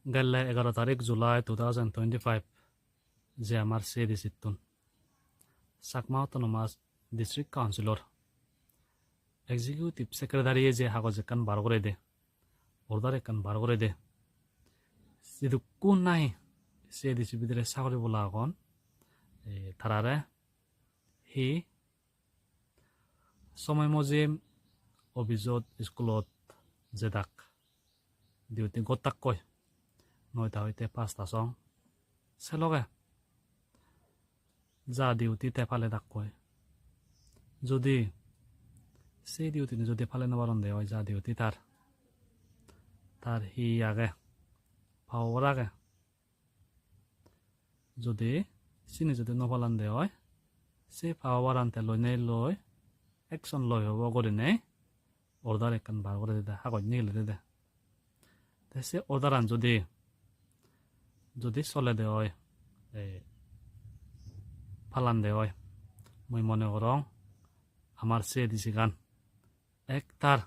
গেলে 11 জুলাই 2025 যে আমার সে দিছিতুন Chakma autonomous district councillor executive secretary যে কাগজ এখান বার করে দে অর্ডার এখান বার করে দে যেহেতু কোন নাই সে দিছি ভিতরে চাকরি বলা এখন তারারে হি সময় মজি অভিযোগ স্কুলত যে ডাক ডিউটি গতাক কয় 9টা হইতে 5টা সং সেলগে যা ডিউটিতে ফালে ডাক কয় যদি সেই ডিউটি যদি ফালে নবারণ দেয় হয় যা ডিউটি তার হি আগে পাওয়ার আগে যদি চিনি যদি নফালান দেয় হয় সে পাওয়ার আনতে লই একশন লই হব করে নেই অর্ডার এখান বার করে দিতে কাগজ নিয়ে দিতে সে অর্ডার আন যদি চলে দে হয় ফালান দে হয় মই মনে করং আমার সে দিছি গান একটার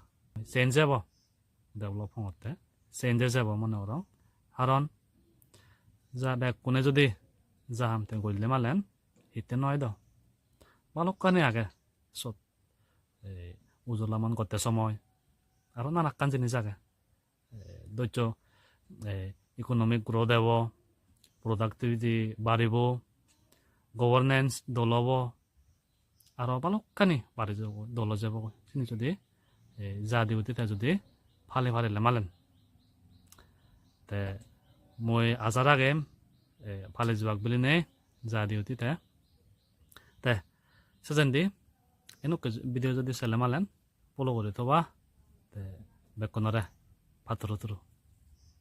চেঞ্জ যাব ডেভেলপ হতে চেঞ্জ যাব মনে করং কারণ যা দেখ কোনে যদি যা হামতে গইলে মালেন হিতে নয় দ বালকখানি আগে সব উজলা মন করতে সময় আরো নানান জিনিস আগে ধৈর্য ইকোনমিক গ্রোথ হব প্রোডাক্টিভিটি বাড়িব গভর্নেন্স দল হব আরো বালকখানি বাড়ি যাব দল যাব চিনি যদি যা ডিউটি যদি ফালে ফালিলে মালেন তে মই আজার আগে ফালে যাবাক বুলি নেই যা ডিউটি তে সেজেন দি এনেকুৱা ভিডিঅ' যদি চালে মালেন ফলো কৰি থবা বেকনৰে ভাতৰো